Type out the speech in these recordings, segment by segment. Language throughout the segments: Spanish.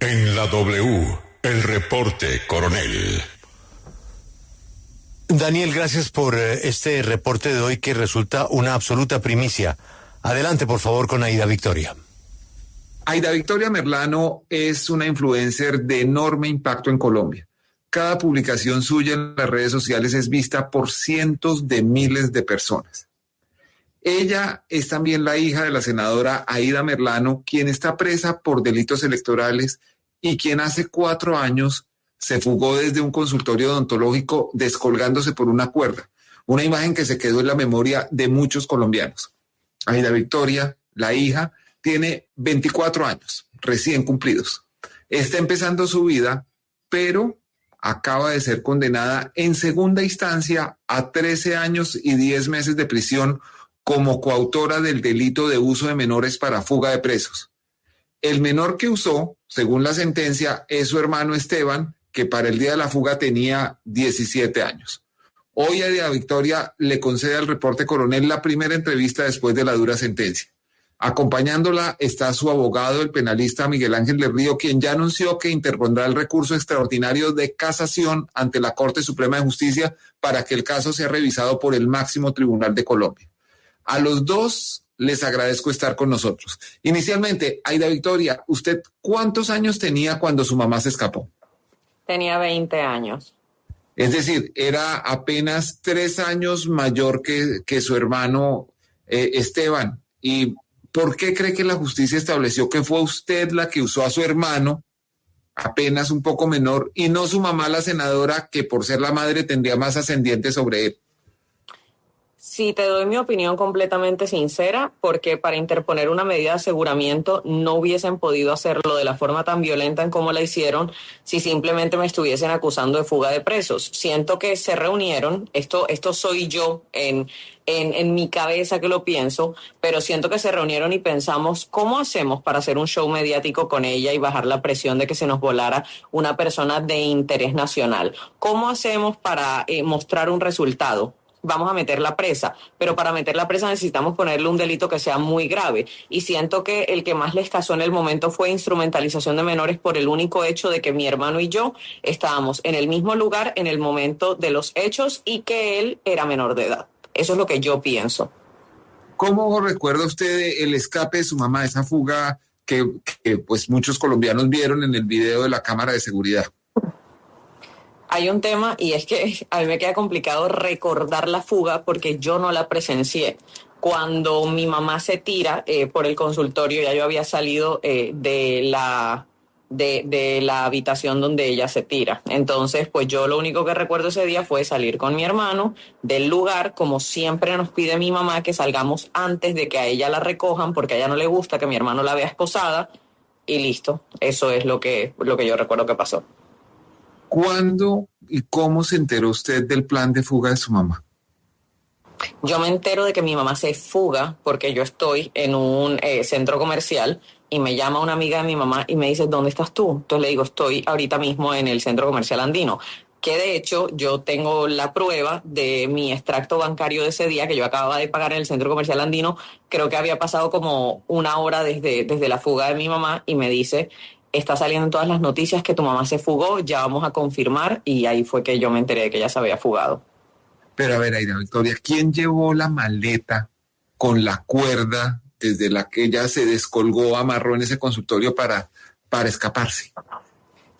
En la W, el reporte coronel. Daniel, gracias por este reporte de hoy que resulta una absoluta primicia. Adelante, por favor, con Aida Victoria. Aida Victoria Merlano es una influencer de enorme impacto en Colombia. Cada publicación suya en las redes sociales es vista por cientos de miles de personas. Ella es también la hija de la senadora Aida Merlano, quien está presa por delitos electorales y quien hace 4 años se fugó desde un consultorio odontológico descolgándose por una cuerda, una imagen que se quedó en la memoria de muchos colombianos. Aida Victoria, la hija, tiene 24 años, recién cumplidos. Está empezando su vida, pero acaba de ser condenada en segunda instancia a 13 años y 10 meses de prisión como coautora del delito de uso de menores para fuga de presos. El menor que usó, según la sentencia, es su hermano Esteban, que para el día de la fuga tenía 17 años. Hoy Aida Victoria le concede al reporte coronel la primera entrevista después de la dura sentencia. Acompañándola está su abogado, el penalista Miguel Ángel del Río, quien ya anunció que interpondrá el recurso extraordinario de casación ante la Corte Suprema de Justicia para que el caso sea revisado por el máximo tribunal de Colombia. A los dos les agradezco estar con nosotros. Inicialmente, Aida Victoria, ¿usted cuántos años tenía cuando su mamá se escapó? Tenía 20 años. Es decir, era apenas 3 años mayor que su hermano Esteban. ¿Y por qué cree que la justicia estableció que fue usted la que usó a su hermano, apenas un poco menor, y no su mamá, la senadora, que por ser la madre tendría más ascendiente sobre él? Sí, te doy mi opinión completamente sincera, porque para interponer una medida de aseguramiento no hubiesen podido hacerlo de la forma tan violenta en como la hicieron si simplemente me estuviesen acusando de fuga de presos. Siento que se reunieron, esto soy yo en mi cabeza que lo pienso, pero siento que se reunieron y pensamos, ¿cómo hacemos para hacer un show mediático con ella y bajar la presión de que se nos volara una persona de interés nacional? ¿Cómo hacemos para mostrar un resultado? Vamos a meterla presa, pero para meterla presa necesitamos ponerle un delito que sea muy grave, y siento que el que más les casó en el momento fue instrumentalización de menores por el único hecho de que mi hermano y yo estábamos en el mismo lugar en el momento de los hechos y que él era menor de edad. Eso es lo que yo pienso. ¿Cómo recuerda usted el escape de su mamá, esa fuga que pues muchos colombianos vieron en el video de la cámara de seguridad? Hay un tema, y es que a mí me queda complicado recordar la fuga porque yo no la presencié. Cuando mi mamá se tira por el consultorio, ya yo había salido de la habitación donde ella se tira. Entonces, pues yo lo único que recuerdo ese día fue salir con mi hermano del lugar, como siempre nos pide mi mamá que salgamos antes de que a ella la recojan, porque a ella no le gusta que mi hermano la vea esposada, y listo. Eso es lo que yo recuerdo que pasó. ¿Cuándo y cómo se enteró usted del plan de fuga de su mamá? Yo me entero de que mi mamá se fuga porque yo estoy en un centro comercial y me llama una amiga de mi mamá y me dice, ¿dónde estás tú? Entonces le digo, estoy ahorita mismo en el centro comercial andino. Que de hecho yo tengo la prueba de mi extracto bancario de ese día que yo acababa de pagar en el centro comercial andino. Creo que había pasado como 1 hora desde la fuga de mi mamá, y me dice, está saliendo en todas las noticias que tu mamá se fugó, ya vamos a confirmar, y ahí fue que yo me enteré de que ella se había fugado. Pero a ver, Aida Victoria, ¿quién llevó la maleta con la cuerda desde la que ella se descolgó, amarró en ese consultorio para escaparse?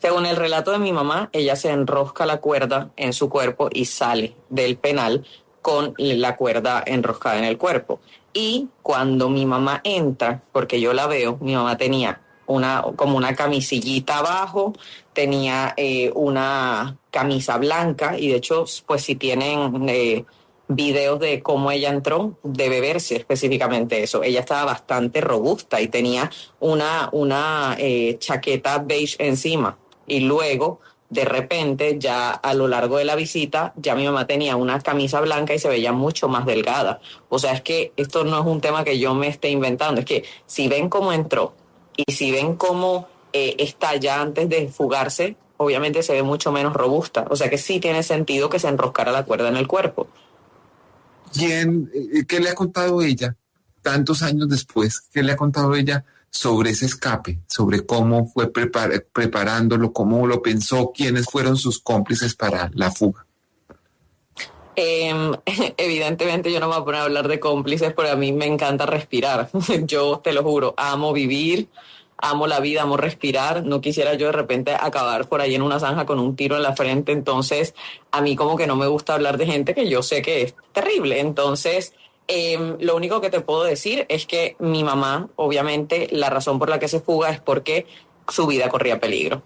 Según el relato de mi mamá, ella se enrosca la cuerda en su cuerpo y sale del penal con la cuerda enroscada en el cuerpo. Y cuando mi mamá entra, porque yo la veo, mi mamá tenía como una camisillita abajo, tenía una camisa blanca, y de hecho, pues si tienen videos de cómo ella entró, debe verse específicamente eso. Ella estaba bastante robusta y tenía una chaqueta beige encima. Y luego, de repente, ya a lo largo de la visita, ya mi mamá tenía una camisa blanca y se veía mucho más delgada. O sea, es que esto no es un tema que yo me esté inventando, es que si ven cómo entró y si ven cómo está ya antes de fugarse, obviamente se ve mucho menos robusta. O sea que sí tiene sentido que se enroscara la cuerda en el cuerpo. ¿Qué le ha contado ella tantos años después? ¿Qué le ha contado ella sobre ese escape, sobre cómo fue preparándolo, cómo lo pensó, quiénes fueron sus cómplices para la fuga. Evidentemente yo no me voy a poner a hablar de cómplices, pero a mí me encanta respirar. Yo te lo juro, amo vivir, amo la vida, amo respirar. No quisiera yo de repente acabar por ahí en una zanja con un tiro en la frente. Entonces, a mí como que no me gusta hablar de gente que yo sé que es terrible. Entonces, lo único que te puedo decir es que mi mamá, obviamente, la razón por la que se fuga es porque su vida corría peligro.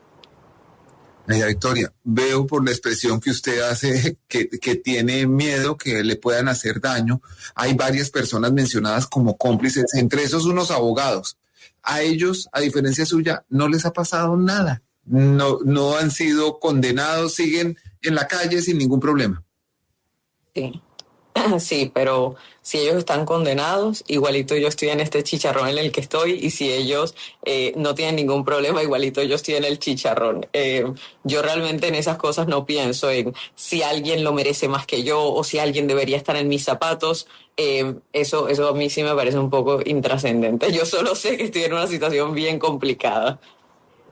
María Victoria, veo por la expresión que usted hace que tiene miedo que le puedan hacer daño. Hay varias personas mencionadas como cómplices, entre esos unos abogados. A ellos, a diferencia suya, no les ha pasado nada. No han sido condenados, siguen en la calle sin ningún problema. Sí. Sí, pero si ellos están condenados, igualito yo estoy en este chicharrón en el que estoy, y si ellos no tienen ningún problema, igualito yo estoy en el chicharrón. Yo realmente en esas cosas no pienso en si alguien lo merece más que yo o si alguien debería estar en mis zapatos. Eso a mí sí me parece un poco intrascendente. Yo solo sé que estoy en una situación bien complicada.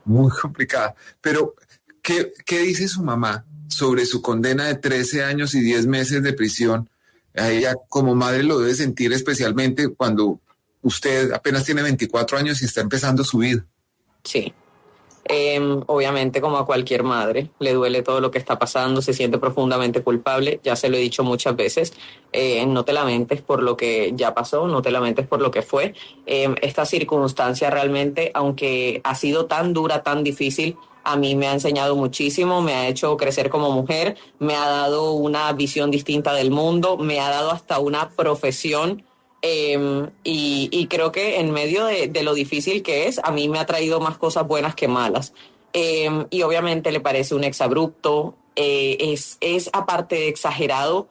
Muy complicada. Pero, ¿qué dice su mamá sobre su condena de 13 años y 10 meses de prisión? A ella como madre lo debe sentir especialmente cuando usted apenas tiene 24 años y está empezando su vida. Sí. Obviamente, como a cualquier madre, le duele todo lo que está pasando, se siente profundamente culpable, ya se lo he dicho muchas veces. No te lamentes por lo que ya pasó, no te lamentes por lo que fue. Esta circunstancia realmente, aunque ha sido tan dura, tan difícil, a mí me ha enseñado muchísimo, me ha hecho crecer como mujer, me ha dado una visión distinta del mundo, me ha dado hasta una profesión. Y creo que en medio de lo difícil que es, a mí me ha traído más cosas buenas que malas. Y obviamente le parece un exabrupto, es aparte de exagerado,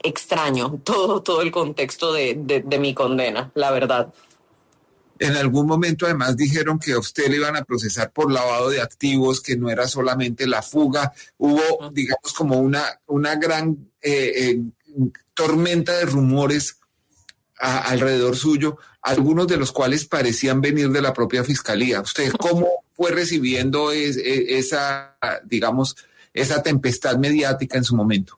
extraño todo el contexto de mi condena, la verdad. En algún momento además dijeron que a usted le iban a procesar por lavado de activos, que no era solamente la fuga. Hubo, digamos, como una gran tormenta de rumores alrededor suyo, algunos de los cuales parecían venir de la propia fiscalía. ¿Usted cómo fue recibiendo esa tempestad mediática en su momento?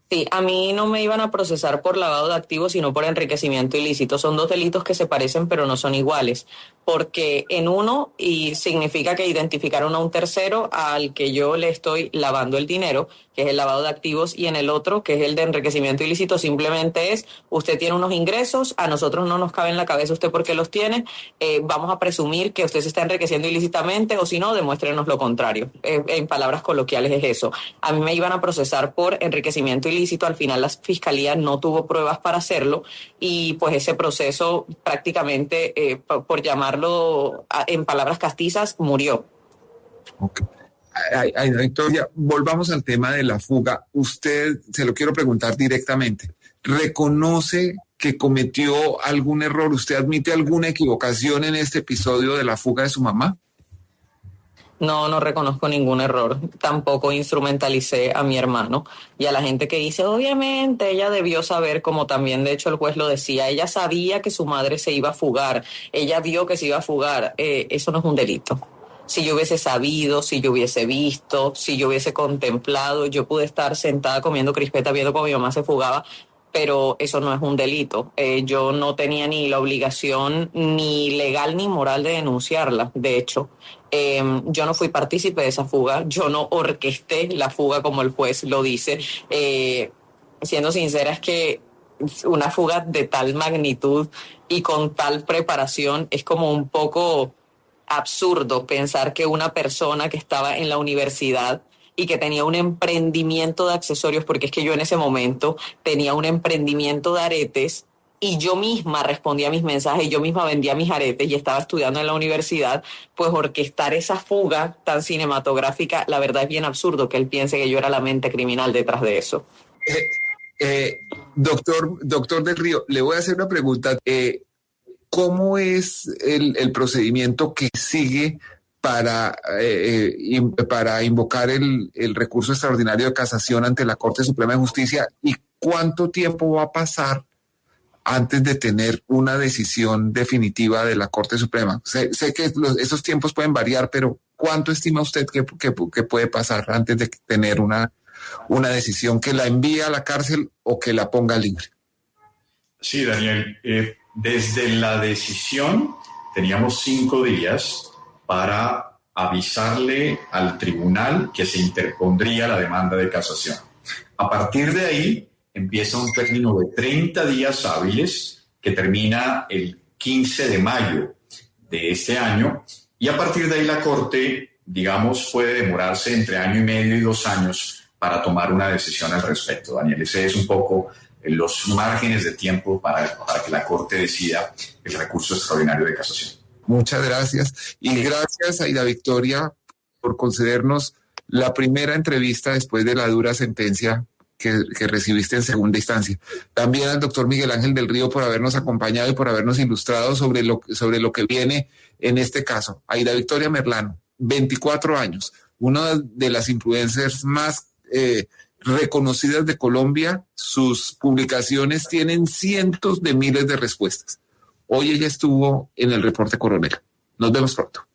Sí, a mí no me iban a procesar por lavado de activos, sino por enriquecimiento ilícito. Son dos delitos que se parecen, pero no son iguales. Porque en uno, y significa que identificaron a un tercero al que yo le estoy lavando el dinero, que es el lavado de activos, y en el otro, que es el de enriquecimiento ilícito, simplemente es, usted tiene unos ingresos, a nosotros no nos cabe en la cabeza usted por qué los tiene, vamos a presumir que usted se está enriqueciendo ilícitamente, o si no, demuéstrenos lo contrario. En palabras coloquiales es eso. A mí me iban a procesar por enriquecimiento ilícito, al final la fiscalía no tuvo pruebas para hacerlo, y pues ese proceso prácticamente, por llamarlo en palabras castizas, murió. Okay. Victoria, volvamos al tema de la fuga. Usted, se lo quiero preguntar directamente, ¿reconoce que cometió algún error? ¿Usted admite alguna equivocación en este episodio de la fuga de su mamá? No reconozco ningún error. Tampoco instrumentalicé a mi hermano. Y a la gente que dice, obviamente, ella debió saber, como también de hecho el juez lo decía, ella sabía que su madre se iba a fugar, ella vio que se iba a fugar. Eso no es un delito. Si yo hubiese sabido, si yo hubiese visto, si yo hubiese contemplado, yo pude estar sentada comiendo crispeta viendo cómo mi mamá se fugaba, pero eso no es un delito. Yo no tenía ni la obligación ni legal ni moral de denunciarla, de hecho. Yo no fui partícipe de esa fuga, yo no orquesté la fuga como el juez lo dice. Siendo sincera, es que una fuga de tal magnitud y con tal preparación es como un poco absurdo pensar que una persona que estaba en la universidad y que tenía un emprendimiento de accesorios, porque es que yo en ese momento tenía un emprendimiento de aretes y yo misma respondía a mis mensajes, yo misma vendía mis aretes y estaba estudiando en la universidad, pues orquestar esa fuga tan cinematográfica, la verdad es bien absurdo que él piense que yo era la mente criminal detrás de eso. Doctor del Río, le voy a hacer una pregunta. ¿Cómo es el procedimiento que sigue para invocar el recurso extraordinario de casación ante la Corte Suprema de Justicia, y cuánto tiempo va a pasar antes de tener una decisión definitiva de la Corte Suprema? Sé que esos tiempos pueden variar, pero ¿cuánto estima usted que puede pasar antes de tener una decisión que la envíe a la cárcel o que la ponga libre? Sí, Daniel, desde la decisión teníamos 5 días para avisarle al tribunal que se interpondría la demanda de casación. A partir de ahí empieza un término de 30 días hábiles que termina el 15 de mayo de este año, y a partir de ahí la Corte, digamos, puede demorarse entre 1 año y medio y 2 años para tomar una decisión al respecto. Daniel, ese es un poco los márgenes de tiempo para que la Corte decida el recurso extraordinario de casación. Muchas gracias. Y gracias, Aida Victoria, por concedernos la primera entrevista después de la dura sentencia que recibiste en segunda instancia. También al doctor Miguel Ángel del Río por habernos acompañado y por habernos ilustrado sobre lo que viene en este caso. Aida Victoria Merlano, 24 años, una de las influencers más reconocidas de Colombia. Sus publicaciones tienen cientos de miles de respuestas. Hoy ella estuvo en el Reporte Coronel. Nos vemos pronto.